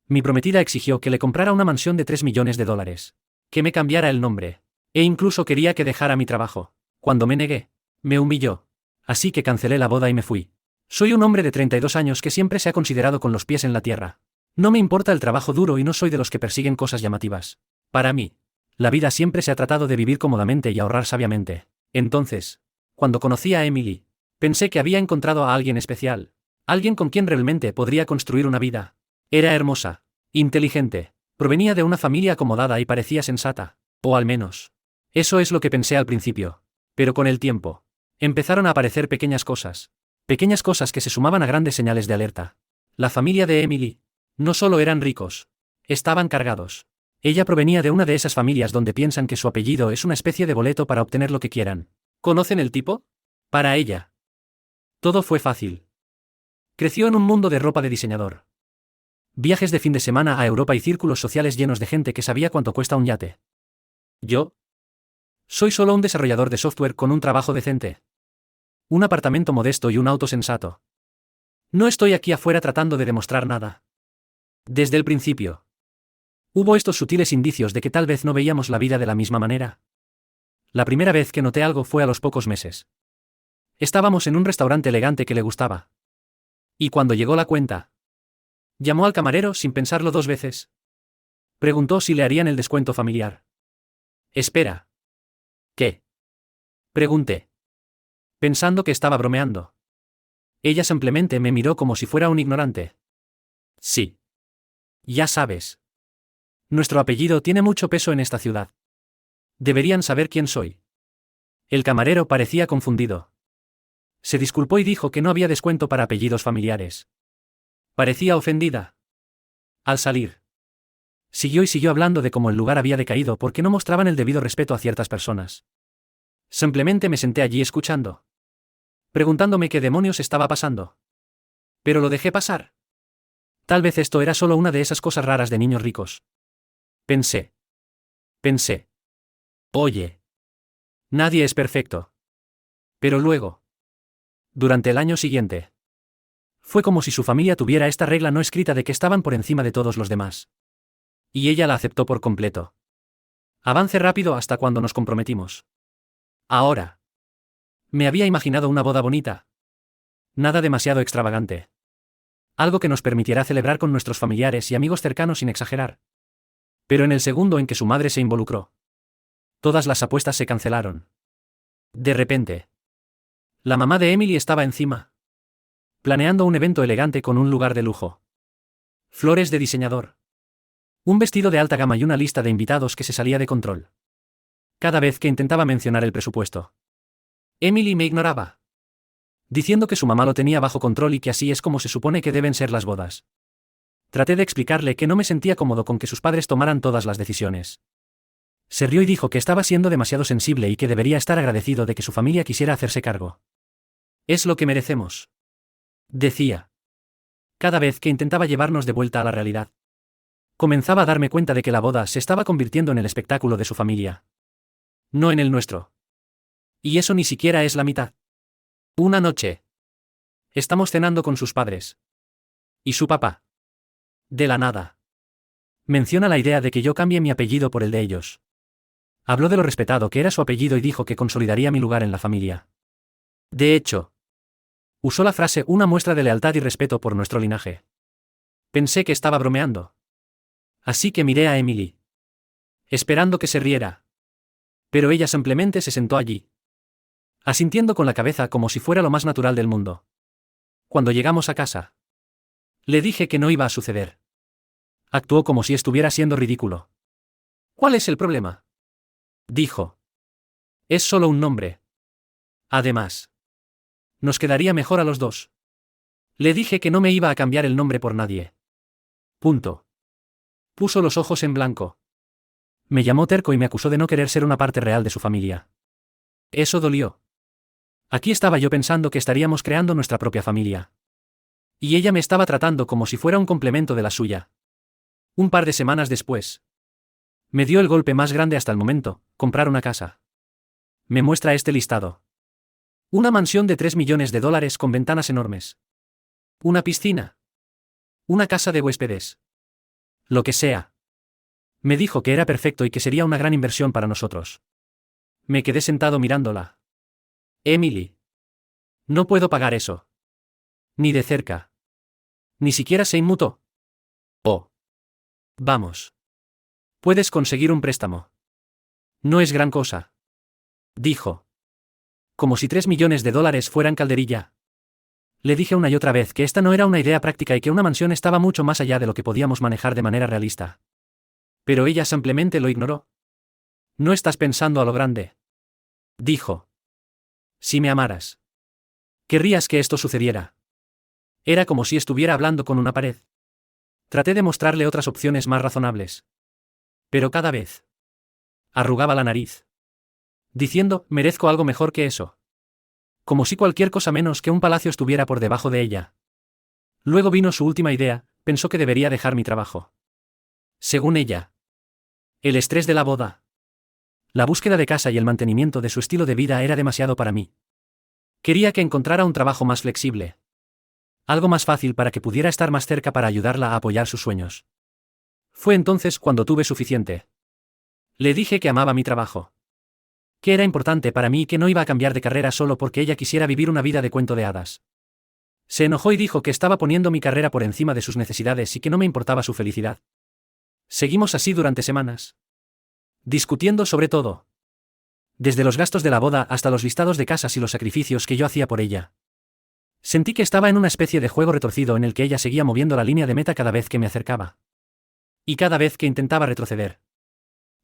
Mi prometida exigió que le comprara una mansión de 3 millones de dólares. Que me cambiara el nombre. E incluso quería que dejara mi trabajo. Cuando me negué, me humilló. Así que cancelé la boda y me fui. Soy un hombre de 32 años que siempre se ha considerado con los pies en la tierra. No me importa el trabajo duro y no soy de los que persiguen cosas llamativas. Para mí, la vida siempre se ha tratado de vivir cómodamente y ahorrar sabiamente. Entonces, cuando conocí a Emily, pensé que había encontrado a alguien especial. Alguien con quien realmente podría construir una vida. Era hermosa, inteligente, provenía de una familia acomodada y parecía sensata. O al menos, eso es lo que pensé al principio. Pero con el tiempo, empezaron a aparecer pequeñas cosas. Pequeñas cosas que se sumaban a grandes señales de alerta. La familia de Emily no solo eran ricos, estaban cargados. Ella provenía de una de esas familias donde piensan que su apellido es una especie de boleto para obtener lo que quieran. ¿Conocen el tipo? Para ella, todo fue fácil. Creció en un mundo de ropa de diseñador. Viajes de fin de semana a Europa y círculos sociales llenos de gente que sabía cuánto cuesta un yate. Yo soy solo un desarrollador de software con un trabajo decente. Un apartamento modesto y un auto sensato. No estoy aquí afuera tratando de demostrar nada. Desde el principio, hubo estos sutiles indicios de que tal vez no veíamos la vida de la misma manera. La primera vez que noté algo fue a los pocos meses. Estábamos en un restaurante elegante que le gustaba. Y cuando llegó la cuenta, llamó al camarero sin pensarlo 2 veces. Preguntó si le harían el descuento familiar. Espera. ¿Qué? Pregunté, pensando que estaba bromeando. Ella simplemente me miró como si fuera un ignorante. Sí. Ya sabes. Nuestro apellido tiene mucho peso en esta ciudad. Deberían saber quién soy. El camarero parecía confundido. Se disculpó y dijo que no había descuento para apellidos familiares. Parecía ofendida. Al salir, siguió y siguió hablando de cómo el lugar había decaído porque no mostraban el debido respeto a ciertas personas. Simplemente me senté allí escuchando, preguntándome qué demonios estaba pasando. Pero lo dejé pasar. Tal vez esto era solo una de esas cosas raras de niños ricos. Pensé. Oye. Nadie es perfecto. Pero luego, durante el año siguiente, fue como si su familia tuviera esta regla no escrita de que estaban por encima de todos los demás. Y ella la aceptó por completo. Avance rápido hasta cuando nos comprometimos. Ahora. Me había imaginado una boda bonita. Nada demasiado extravagante. Algo que nos permitiera celebrar con nuestros familiares y amigos cercanos sin exagerar. Pero en el segundo en que su madre se involucró, todas las apuestas se cancelaron. De repente, la mamá de Emily estaba encima, planeando un evento elegante con un lugar de lujo. Flores de diseñador. Un vestido de alta gama y una lista de invitados que se salía de control. Cada vez que intentaba mencionar el presupuesto, Emily me ignoraba, diciendo que su mamá lo tenía bajo control y que así es como se supone que deben ser las bodas. Traté de explicarle que no me sentía cómodo con que sus padres tomaran todas las decisiones. Se rió y dijo que estaba siendo demasiado sensible y que debería estar agradecido de que su familia quisiera hacerse cargo. Es lo que merecemos, decía. Cada vez que intentaba llevarnos de vuelta a la realidad, comenzaba a darme cuenta de que la boda se estaba convirtiendo en el espectáculo de su familia, no en el nuestro. Y eso ni siquiera es la mitad. Una noche, estamos cenando con sus padres. Y su papá, de la nada, menciona la idea de que yo cambie mi apellido por el de ellos. Habló de lo respetado que era su apellido y dijo que consolidaría mi lugar en la familia. De hecho, usó la frase una muestra de lealtad y respeto por nuestro linaje. Pensé que estaba bromeando. Así que miré a Emily, esperando que se riera. Pero ella simplemente se sentó allí, asintiendo con la cabeza como si fuera lo más natural del mundo. Cuando llegamos a casa, le dije que no iba a suceder. Actuó como si estuviera siendo ridículo. ¿Cuál es el problema?, dijo. Es solo un nombre. Además, nos quedaría mejor a los dos. Le dije que no me iba a cambiar el nombre por nadie. Punto. Puso los ojos en blanco. Me llamó terco y me acusó de no querer ser una parte real de su familia. Eso dolió. Aquí estaba yo pensando que estaríamos creando nuestra propia familia. Y ella me estaba tratando como si fuera un complemento de la suya. Un par de semanas después, me dio el golpe más grande hasta el momento: comprar una casa. Me muestra este listado. Una mansión de 3 millones de dólares con ventanas enormes. Una piscina. Una casa de huéspedes. Lo que sea. Me dijo que era perfecto y que sería una gran inversión para nosotros. Me quedé sentado mirándola. Emily. No puedo pagar eso. Ni de cerca. Ni siquiera se inmutó. Oh. Vamos. Puedes conseguir un préstamo. No es gran cosa. Dijo. Como si $3 millones fueran calderilla. Le dije una y otra vez que esta no era una idea práctica y que una mansión estaba mucho más allá de lo que podíamos manejar de manera realista. Pero ella simplemente lo ignoró. No estás pensando a lo grande. Dijo. Si me amaras. Querrías que esto sucediera. Era como si estuviera hablando con una pared. Traté de mostrarle otras opciones más razonables. Pero cada vez arrugaba la nariz. Diciendo, merezco algo mejor que eso. Como si cualquier cosa menos que un palacio estuviera por debajo de ella. Luego vino su última idea, pensó que debería dejar mi trabajo. Según ella. El estrés de la boda. La búsqueda de casa y el mantenimiento de su estilo de vida era demasiado para mí. Quería que encontrara un trabajo más flexible. Algo más fácil para que pudiera estar más cerca para ayudarla a apoyar sus sueños. Fue entonces cuando tuve suficiente. Le dije que amaba mi trabajo. Que era importante para mí y que no iba a cambiar de carrera solo porque ella quisiera vivir una vida de cuento de hadas. Se enojó y dijo que estaba poniendo mi carrera por encima de sus necesidades y que no me importaba su felicidad. Seguimos así durante semanas. Discutiendo sobre todo. Desde los gastos de la boda hasta los listados de casas y los sacrificios que yo hacía por ella. Sentí que estaba en una especie de juego retorcido en el que ella seguía moviendo la línea de meta cada vez que me acercaba. Y cada vez que intentaba retroceder.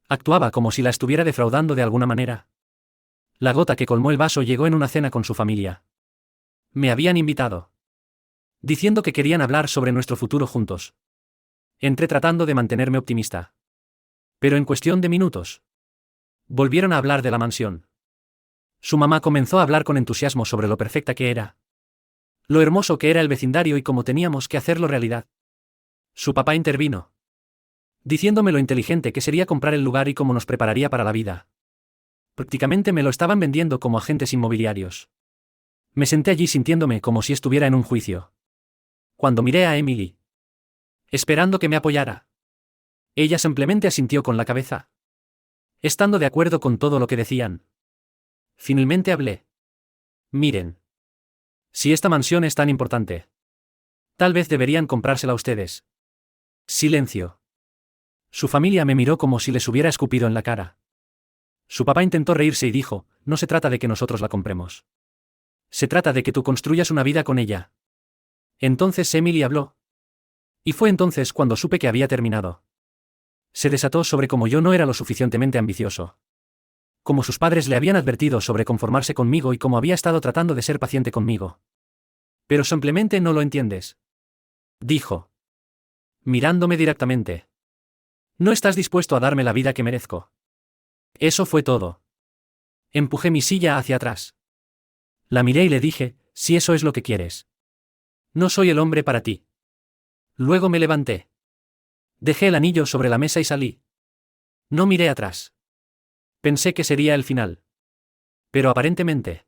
Actuaba como si la estuviera defraudando de alguna manera. La gota que colmó el vaso llegó en una cena con su familia. Me habían invitado. Diciendo que querían hablar sobre nuestro futuro juntos. Entré tratando de mantenerme optimista. Pero en cuestión de minutos. Volvieron a hablar de la mansión. Su mamá comenzó a hablar con entusiasmo sobre lo perfecta que era. Lo hermoso que era el vecindario y cómo teníamos que hacerlo realidad. Su papá intervino. Diciéndome lo inteligente que sería comprar el lugar y cómo nos prepararía para la vida. Prácticamente me lo estaban vendiendo como agentes inmobiliarios. Me senté allí sintiéndome como si estuviera en un juicio. Cuando miré a Emily. Esperando que me apoyara. Ella simplemente asintió con la cabeza. Estando de acuerdo con todo lo que decían. Finalmente hablé. Miren. Si esta mansión es tan importante. Tal vez deberían comprársela ustedes. Silencio. Su familia me miró como si les hubiera escupido en la cara. Su papá intentó reírse y dijo, no se trata de que nosotros la compremos. Se trata de que tú construyas una vida con ella. Entonces Emily habló. Y fue entonces cuando supe que había terminado. Se desató sobre cómo yo no era lo suficientemente ambicioso. Como sus padres le habían advertido sobre conformarse conmigo y cómo había estado tratando de ser paciente conmigo. Pero simplemente no lo entiendes. Dijo. Mirándome directamente. No estás dispuesto a darme la vida que merezco. Eso fue todo. Empujé mi silla hacia atrás. La miré y le dije, si eso es lo que quieres. No soy el hombre para ti. Luego me levanté. Dejé el anillo sobre la mesa y salí. No miré atrás. Pensé que sería el final. Pero aparentemente.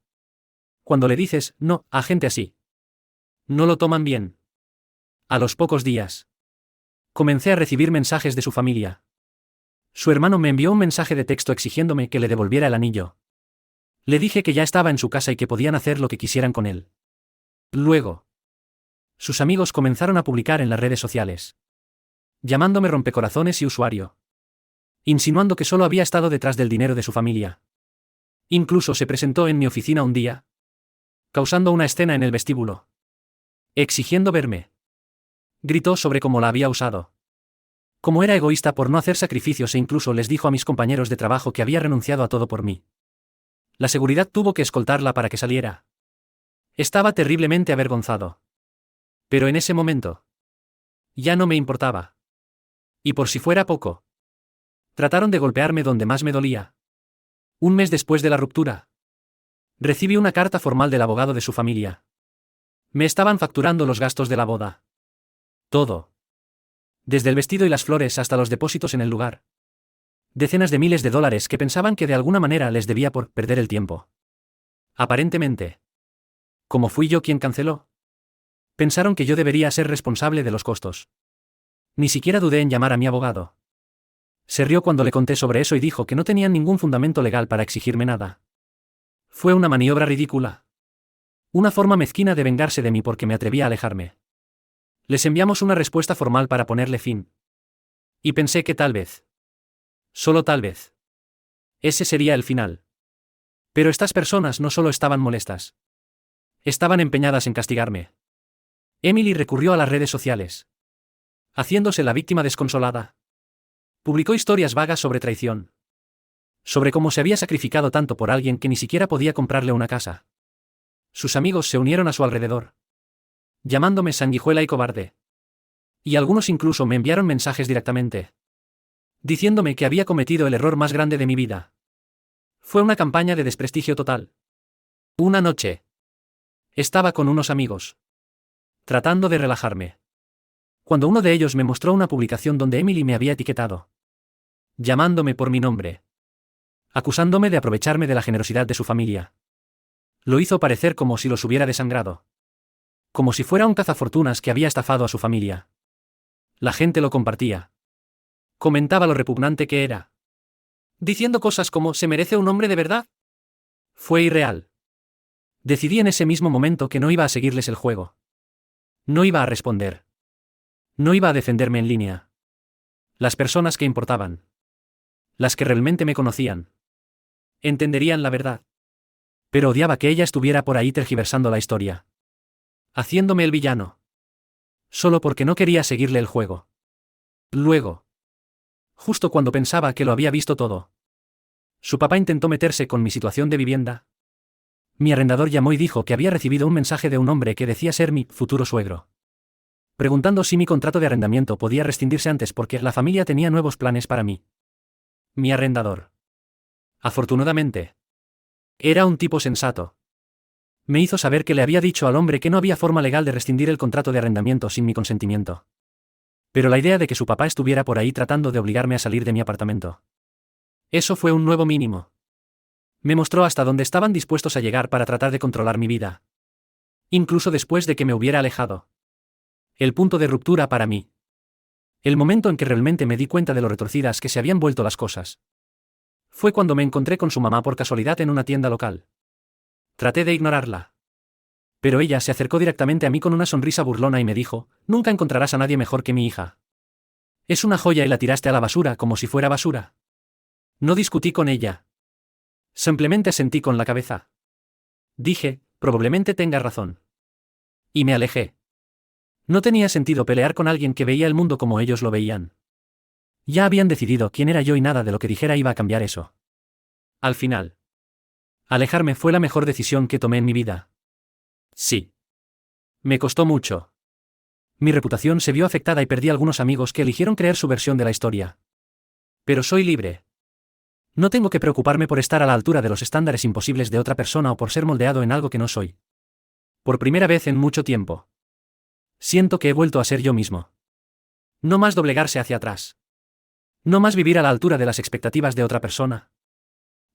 Cuando le dices no a gente así. No lo toman bien. A los pocos días. Comencé a recibir mensajes de su familia. Su hermano me envió un mensaje de texto exigiéndome que le devolviera el anillo. Le dije que ya estaba en su casa y que podían hacer lo que quisieran con él. Luego. Sus amigos comenzaron a publicar en las redes sociales. Llamándome rompecorazones y usuario. Insinuando que solo había estado detrás del dinero de su familia. Incluso se presentó en mi oficina un día. Causando una escena en el vestíbulo. Exigiendo verme. Gritó sobre cómo la había usado. Cómo era egoísta por no hacer sacrificios e incluso les dijo a mis compañeros de trabajo que había renunciado a todo por mí. La seguridad tuvo que escoltarla para que saliera. Estaba terriblemente avergonzado. Pero en ese momento. Ya no me importaba. Y por si fuera poco. Trataron de golpearme donde más me dolía. Un mes después de la ruptura. Recibí una carta formal del abogado de su familia. Me estaban facturando los gastos de la boda. Todo. Desde el vestido y las flores hasta los depósitos en el lugar. Decenas de miles de dólares que pensaban que de alguna manera les debía por perder el tiempo. Aparentemente. Como fui yo quien canceló. Pensaron que yo debería ser responsable de los costos. Ni siquiera dudé en llamar a mi abogado. Se rió cuando le conté sobre eso y dijo que no tenían ningún fundamento legal para exigirme nada. Fue una maniobra ridícula. Una forma mezquina de vengarse de mí porque me atreví a alejarme. Les enviamos una respuesta formal para ponerle fin. Y pensé que tal vez. Solo tal vez. Ese sería el final. Pero estas personas no solo estaban molestas. Estaban empeñadas en castigarme. Emily recurrió a las redes sociales. Haciéndose la víctima desconsolada. Publicó historias vagas sobre traición. Sobre cómo se había sacrificado tanto por alguien que ni siquiera podía comprarle una casa. Sus amigos se unieron a su alrededor, llamándome sanguijuela y cobarde. Y algunos incluso me enviaron mensajes directamente, diciéndome que había cometido el error más grande de mi vida. Fue una campaña de desprestigio total. Una noche. Estaba con unos amigos, tratando de relajarme, cuando uno de ellos me mostró una publicación donde Emily me había etiquetado, llamándome por mi nombre, acusándome de aprovecharme de la generosidad de su familia. Lo hizo parecer como si los hubiera desangrado. Como si fuera un cazafortunas que había estafado a su familia. La gente lo compartía. Comentaba lo repugnante que era. Diciendo cosas como ¿se merece un hombre de verdad? Fue irreal. Decidí en ese mismo momento que no iba a seguirles el juego. No iba a responder. No iba a defenderme en línea. Las personas que importaban. Las que realmente me conocían. Entenderían la verdad. Pero odiaba que ella estuviera por ahí tergiversando la historia. Haciéndome el villano. Solo porque no quería seguirle el juego. Luego. Justo cuando pensaba que lo había visto todo. Su papá intentó meterse con mi situación de vivienda. Mi arrendador llamó y dijo que había recibido un mensaje de un hombre que decía ser mi futuro suegro. Preguntando si mi contrato de arrendamiento podía rescindirse antes porque la familia tenía nuevos planes para mí. Mi arrendador. Afortunadamente. Era un tipo sensato. Me hizo saber que le había dicho al hombre que no había forma legal de rescindir el contrato de arrendamiento sin mi consentimiento. Pero la idea de que su papá estuviera por ahí tratando de obligarme a salir de mi apartamento. Eso fue un nuevo mínimo. Me mostró hasta dónde estaban dispuestos a llegar para tratar de controlar mi vida. Incluso después de que me hubiera alejado. El punto de ruptura para mí. El momento en que realmente me di cuenta de lo retorcidas que se habían vuelto las cosas. Fue cuando me encontré con su mamá por casualidad en una tienda local. Traté de ignorarla. Pero ella se acercó directamente a mí con una sonrisa burlona y me dijo, «Nunca encontrarás a nadie mejor que mi hija. Es una joya y la tiraste a la basura como si fuera basura». No discutí con ella. Simplemente sentí con la cabeza. Dije, probablemente tenga razón. Y me alejé. No tenía sentido pelear con alguien que veía el mundo como ellos lo veían. Ya habían decidido quién era yo y nada de lo que dijera iba a cambiar eso. Al final. Alejarme fue la mejor decisión que tomé en mi vida. Sí. Me costó mucho. Mi reputación se vio afectada y perdí algunos amigos que eligieron creer su versión de la historia. Pero soy libre. No tengo que preocuparme por estar a la altura de los estándares imposibles de otra persona o por ser moldeado en algo que no soy. Por primera vez en mucho tiempo. Siento que he vuelto a ser yo mismo. No más doblegarse hacia atrás. No más vivir a la altura de las expectativas de otra persona.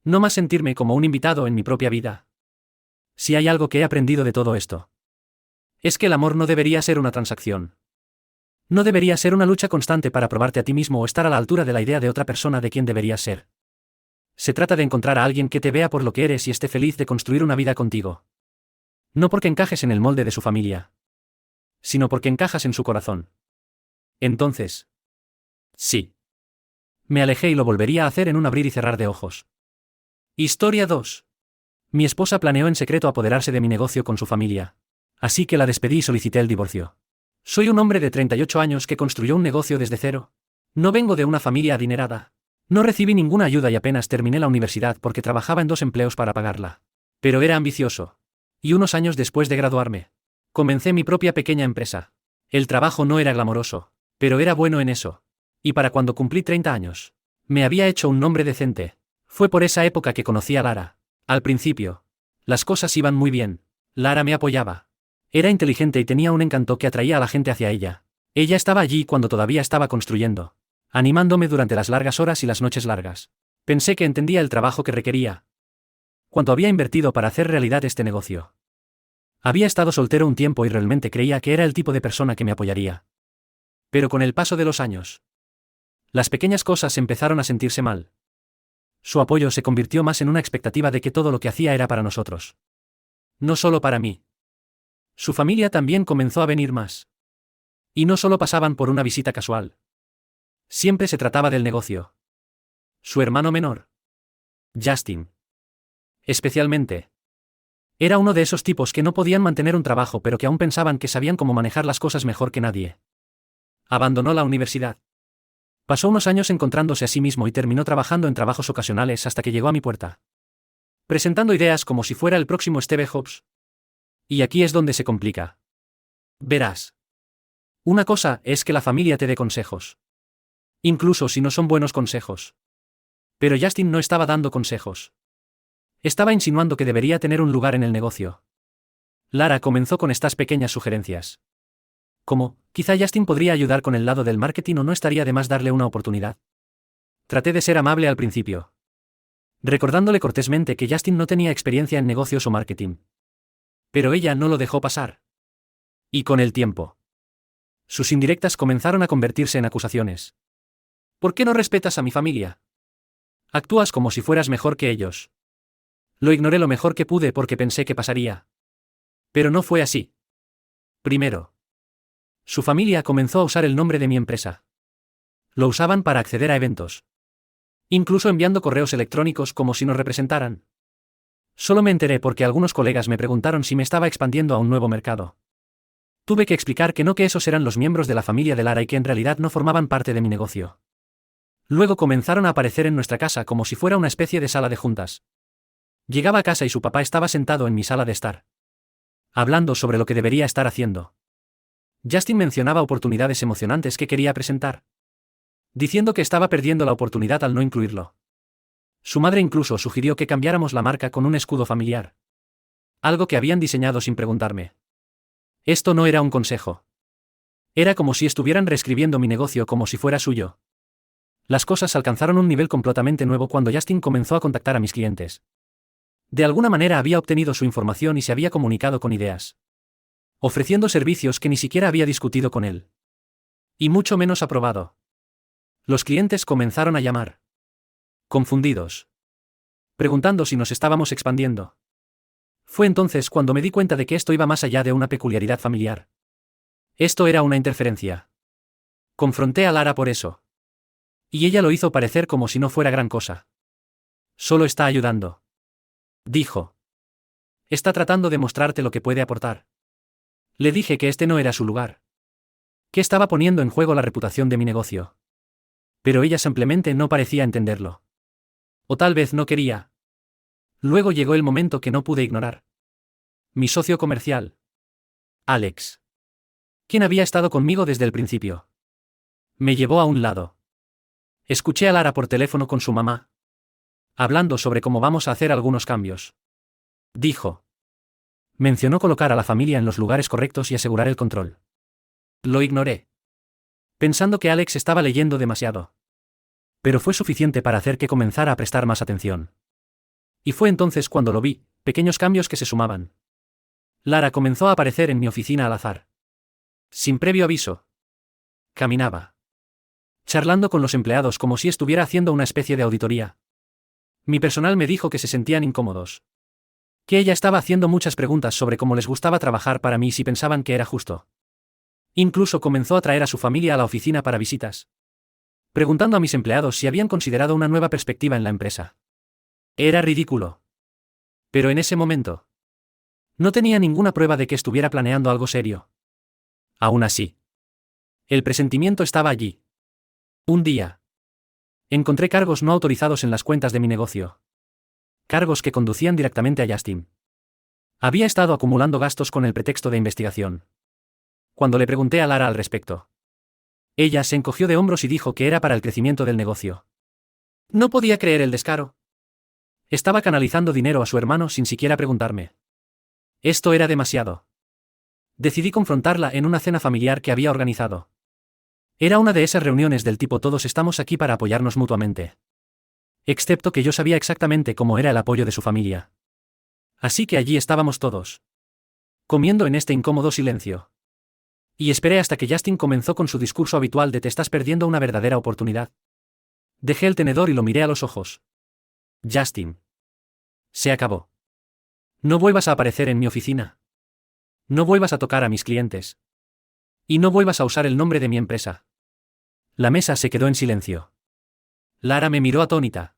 No más sentirme como un invitado en mi propia vida. Si hay algo que he aprendido de todo esto, es que el amor no debería ser una transacción. No debería ser una lucha constante para probarte a ti mismo o estar a la altura de la idea de otra persona de quien deberías ser. Se trata de encontrar a alguien que te vea por lo que eres y esté feliz de construir una vida contigo. No porque encajes en el molde de su familia, sino porque encajas en su corazón. Entonces, sí. Me alejé y lo volvería a hacer en un abrir y cerrar de ojos. Historia 2. Mi esposa planeó en secreto apoderarse de mi negocio con su familia. Así que la despedí y solicité el divorcio. Soy un hombre de 38 años que construyó un negocio desde cero. No vengo de una familia adinerada. No recibí ninguna ayuda y apenas terminé la universidad porque trabajaba en 2 empleos para pagarla. Pero era ambicioso. Y unos años después de graduarme, comencé mi propia pequeña empresa. El trabajo no era glamoroso, pero era bueno en eso. Y para cuando cumplí 30 años, me había hecho un nombre decente. Fue por esa época que conocí a Lara. Al principio, las cosas iban muy bien. Lara me apoyaba. Era inteligente y tenía un encanto que atraía a la gente hacia ella. Ella estaba allí cuando todavía estaba construyendo, animándome durante las largas horas y las noches largas. Pensé que entendía el trabajo que requería. Cuánto había invertido para hacer realidad este negocio. Había estado soltero un tiempo y realmente creía que era el tipo de persona que me apoyaría. Pero con el paso de los años, las pequeñas cosas empezaron a sentirse mal. Su apoyo se convirtió más en una expectativa de que todo lo que hacía era para nosotros. No solo para mí. Su familia también comenzó a venir más. Y no solo pasaban por una visita casual. Siempre se trataba del negocio. Su hermano menor, Justin. Especialmente. Era uno de esos tipos que no podían mantener un trabajo pero que aún pensaban que sabían cómo manejar las cosas mejor que nadie. Abandonó la universidad. Pasó unos años encontrándose a sí mismo y terminó trabajando en trabajos ocasionales hasta que llegó a mi puerta. Presentando ideas como si fuera el próximo Steve Jobs. Y aquí es donde se complica. Verás. Una cosa es que la familia te dé consejos. Incluso si no son buenos consejos. Pero Justin no estaba dando consejos. Estaba insinuando que debería tener un lugar en el negocio. Lara comenzó con estas pequeñas sugerencias. Como, quizá Justin podría ayudar con el lado del marketing o no estaría de más darle una oportunidad. Traté de ser amable al principio, recordándole cortésmente que Justin no tenía experiencia en negocios o marketing. Pero ella no lo dejó pasar. Y con el tiempo, sus indirectas comenzaron a convertirse en acusaciones. ¿Por qué no respetas a mi familia? Actúas como si fueras mejor que ellos. Lo ignoré lo mejor que pude porque pensé que pasaría. Pero no fue así. Primero, su familia comenzó a usar el nombre de mi empresa. Lo usaban para acceder a eventos. Incluso enviando correos electrónicos como si nos representaran. Solo me enteré porque algunos colegas me preguntaron si me estaba expandiendo a un nuevo mercado. Tuve que explicar que no, que esos eran los miembros de la familia de Lara y que en realidad no formaban parte de mi negocio. Luego comenzaron a aparecer en nuestra casa como si fuera una especie de sala de juntas. Llegaba a casa y su papá estaba sentado en mi sala de estar, hablando sobre lo que debería estar haciendo. Justin mencionaba oportunidades emocionantes que quería presentar, diciendo que estaba perdiendo la oportunidad al no incluirlo. Su madre incluso sugirió que cambiáramos la marca con un escudo familiar. Algo que habían diseñado sin preguntarme. Esto no era un consejo. Era como si estuvieran reescribiendo mi negocio como si fuera suyo. Las cosas alcanzaron un nivel completamente nuevo cuando Justin comenzó a contactar a mis clientes. De alguna manera había obtenido su información y se había comunicado con ideas, ofreciendo servicios que ni siquiera había discutido con él. Y mucho menos aprobado. Los clientes comenzaron a llamar, confundidos, preguntando si nos estábamos expandiendo. Fue entonces cuando me di cuenta de que esto iba más allá de una peculiaridad familiar. Esto era una interferencia. Confronté a Lara por eso. Y ella lo hizo parecer como si no fuera gran cosa. Solo está ayudando, dijo. Está tratando de mostrarte lo que puede aportar. Le dije que este no era su lugar. Que estaba poniendo en juego la reputación de mi negocio. Pero ella simplemente no parecía entenderlo. O tal vez no quería. Luego llegó el momento que no pude ignorar. Mi socio comercial, Alex, quien había estado conmigo desde el principio, me llevó a un lado. Escuché a Lara por teléfono con su mamá, hablando sobre cómo vamos a hacer algunos cambios. Dijo. Mencionó colocar a la familia en los lugares correctos y asegurar el control. Lo ignoré, pensando que Alex estaba leyendo demasiado. Pero fue suficiente para hacer que comenzara a prestar más atención. Y fue entonces cuando lo vi, pequeños cambios que se sumaban. Lara comenzó a aparecer en mi oficina al azar. Sin previo aviso. Caminaba, charlando con los empleados como si estuviera haciendo una especie de auditoría. Mi personal me dijo que se sentían incómodos. Que ella estaba haciendo muchas preguntas sobre cómo les gustaba trabajar para mí y si pensaban que era justo. Incluso comenzó a traer a su familia a la oficina para visitas, preguntando a mis empleados si habían considerado una nueva perspectiva en la empresa. Era ridículo. Pero en ese momento, no tenía ninguna prueba de que estuviera planeando algo serio. Aún así, el presentimiento estaba allí. Un día, encontré cargos no autorizados en las cuentas de mi negocio. Cargos que conducían directamente a Justin. Había estado acumulando gastos con el pretexto de investigación. Cuando le pregunté a Lara al respecto, ella se encogió de hombros y dijo que era para el crecimiento del negocio. No podía creer el descaro. Estaba canalizando dinero a su hermano sin siquiera preguntarme. Esto era demasiado. Decidí confrontarla en una cena familiar que había organizado. Era una de esas reuniones del tipo todos estamos aquí para apoyarnos mutuamente. Excepto que yo sabía exactamente cómo era el apoyo de su familia. Así que allí estábamos todos, comiendo en este incómodo silencio. Y esperé hasta que Justin comenzó con su discurso habitual de te estás perdiendo una verdadera oportunidad. Dejé el tenedor y lo miré a los ojos. Justin. Se acabó. No vuelvas a aparecer en mi oficina. No vuelvas a tocar a mis clientes. Y no vuelvas a usar el nombre de mi empresa. La mesa se quedó en silencio. Lara me miró atónita.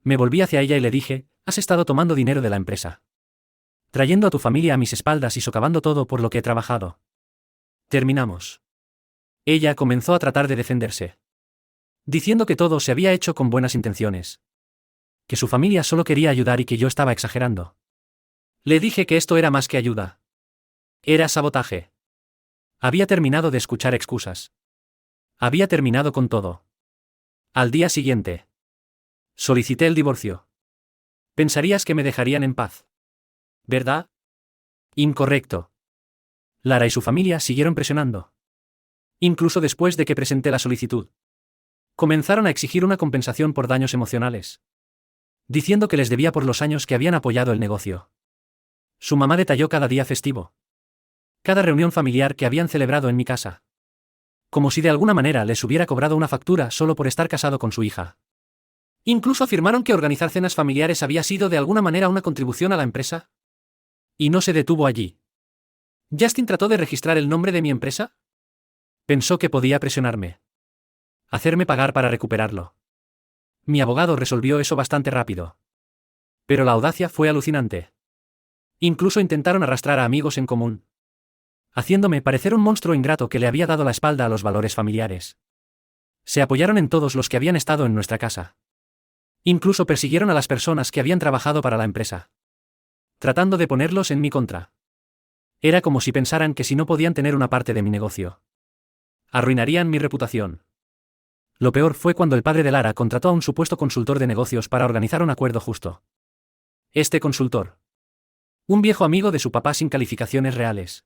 Me volví hacia ella y le dije, has estado tomando dinero de la empresa. Trayendo a tu familia a mis espaldas y socavando todo por lo que he trabajado. Terminamos. Ella comenzó a tratar de defenderse. Diciendo que todo se había hecho con buenas intenciones. Que su familia solo quería ayudar y que yo estaba exagerando. Le dije que esto era más que ayuda. Era sabotaje. Había terminado de escuchar excusas. Había terminado con todo. Al día siguiente. Solicité el divorcio. Pensarías que me dejarían en paz. ¿Verdad? Incorrecto. Lara y su familia siguieron presionando. Incluso después de que presenté la solicitud. Comenzaron a exigir una compensación por daños emocionales. Diciendo que les debía por los años que habían apoyado el negocio. Su mamá detalló cada día festivo. Cada reunión familiar que habían celebrado en mi casa. Como si de alguna manera les hubiera cobrado una factura solo por estar casado con su hija. Incluso afirmaron que organizar cenas familiares había sido de alguna manera una contribución a la empresa. Y no se detuvo allí. ¿Justin trató de registrar el nombre de mi empresa? Pensó que podía presionarme. Hacerme pagar para recuperarlo. Mi abogado resolvió eso bastante rápido. Pero la audacia fue alucinante. Incluso intentaron arrastrar a amigos en común. Haciéndome parecer un monstruo ingrato que le había dado la espalda a los valores familiares. Se apoyaron en todos los que habían estado en nuestra casa. Incluso persiguieron a las personas que habían trabajado para la empresa. Tratando de ponerlos en mi contra. Era como si pensaran que si no podían tener una parte de mi negocio, arruinarían mi reputación. Lo peor fue cuando el padre de Lara contrató a un supuesto consultor de negocios para organizar un acuerdo justo. Este consultor, un viejo amigo de su papá sin calificaciones reales,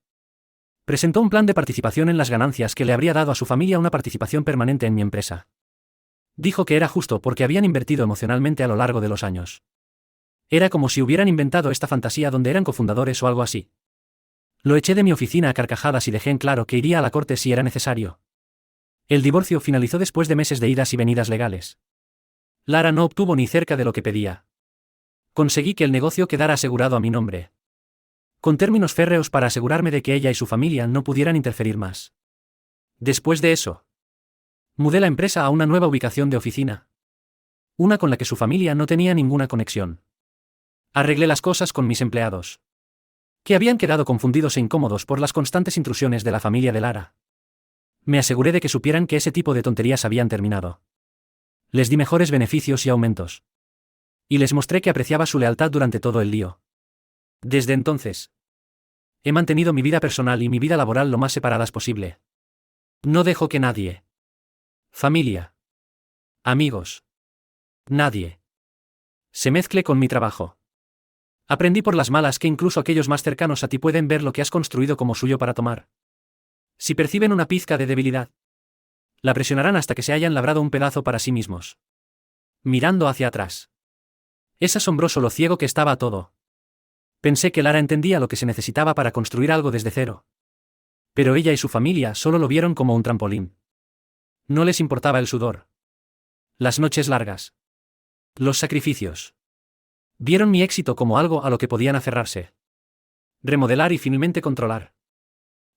presentó un plan de participación en las ganancias que le habría dado a su familia una participación permanente en mi empresa. Dijo que era justo porque habían invertido emocionalmente a lo largo de los años. Era como si hubieran inventado esta fantasía donde eran cofundadores o algo así. Lo eché de mi oficina a carcajadas y dejé en claro que iría a la corte si era necesario. El divorcio finalizó después de meses de idas y venidas legales. Lara no obtuvo ni cerca de lo que pedía. Conseguí que el negocio quedara asegurado a mi nombre. Con términos férreos para asegurarme de que ella y su familia no pudieran interferir más. Después de eso, mudé la empresa a una nueva ubicación de oficina. Una con la que su familia no tenía ninguna conexión. Arreglé las cosas con mis empleados, que habían quedado confundidos e incómodos por las constantes intrusiones de la familia de Lara. Me aseguré de que supieran que ese tipo de tonterías habían terminado. Les di mejores beneficios y aumentos. Y les mostré que apreciaba su lealtad durante todo el lío. Desde entonces, he mantenido mi vida personal y mi vida laboral lo más separadas posible. No dejo que nadie, familia, amigos, nadie, se mezcle con mi trabajo. Aprendí por las malas que incluso aquellos más cercanos a ti pueden ver lo que has construido como suyo para tomar. Si perciben una pizca de debilidad, la presionarán hasta que se hayan labrado un pedazo para sí mismos. Mirando hacia atrás. Es asombroso lo ciego que estaba a todo. Pensé que Lara entendía lo que se necesitaba para construir algo desde cero. Pero ella y su familia solo lo vieron como un trampolín. No les importaba el sudor. Las noches largas. Los sacrificios. Vieron mi éxito como algo a lo que podían aferrarse. Remodelar y finalmente controlar.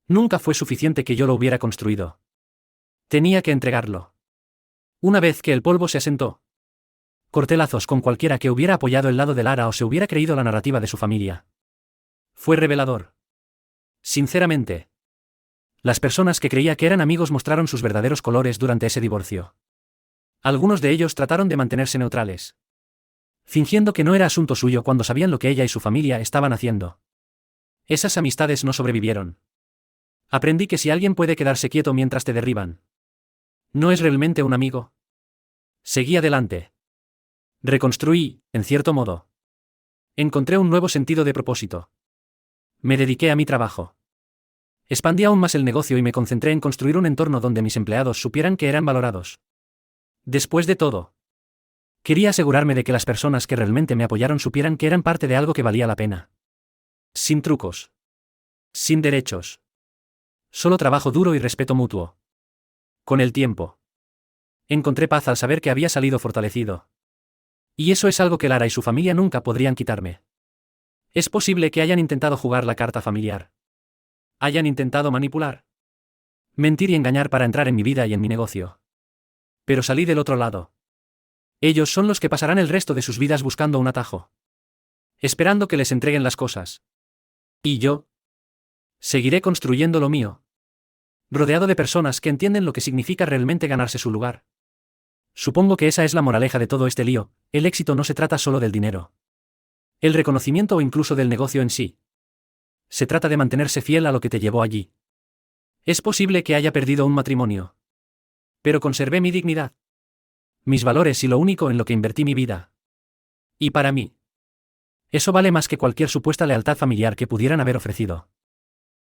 Nunca fue suficiente que yo lo hubiera construido. Tenía que entregarlo. Una vez que el polvo se asentó, corté lazos con cualquiera que hubiera apoyado el lado de Lara o se hubiera creído la narrativa de su familia. Fue revelador. Sinceramente. Las personas que creía que eran amigos mostraron sus verdaderos colores durante ese divorcio. Algunos de ellos trataron de mantenerse neutrales, fingiendo que no era asunto suyo cuando sabían lo que ella y su familia estaban haciendo. Esas amistades no sobrevivieron. Aprendí que si alguien puede quedarse quieto mientras te derriban, no es realmente un amigo. Seguí adelante. Reconstruí, en cierto modo. Encontré un nuevo sentido de propósito. Me dediqué a mi trabajo. Expandí aún más el negocio y me concentré en construir un entorno donde mis empleados supieran que eran valorados. Después de todo, quería asegurarme de que las personas que realmente me apoyaron supieran que eran parte de algo que valía la pena. Sin trucos. Sin derechos. Solo trabajo duro y respeto mutuo. Con el tiempo, encontré paz al saber que había salido fortalecido. Y eso es algo que Lara y su familia nunca podrían quitarme. Es posible que hayan intentado jugar la carta familiar. Hayan intentado manipular. Mentir y engañar para entrar en mi vida y en mi negocio. Pero salí del otro lado. Ellos son los que pasarán el resto de sus vidas buscando un atajo. Esperando que les entreguen las cosas. Y yo seguiré construyendo lo mío. Rodeado de personas que entienden lo que significa realmente ganarse su lugar. Supongo que esa es la moraleja de todo este lío: el éxito no se trata solo del dinero, el reconocimiento o incluso del negocio en sí. Se trata de mantenerse fiel a lo que te llevó allí. Es posible que haya perdido un matrimonio. Pero conservé mi dignidad, mis valores y lo único en lo que invertí mi vida. Y para mí, eso vale más que cualquier supuesta lealtad familiar que pudieran haber ofrecido.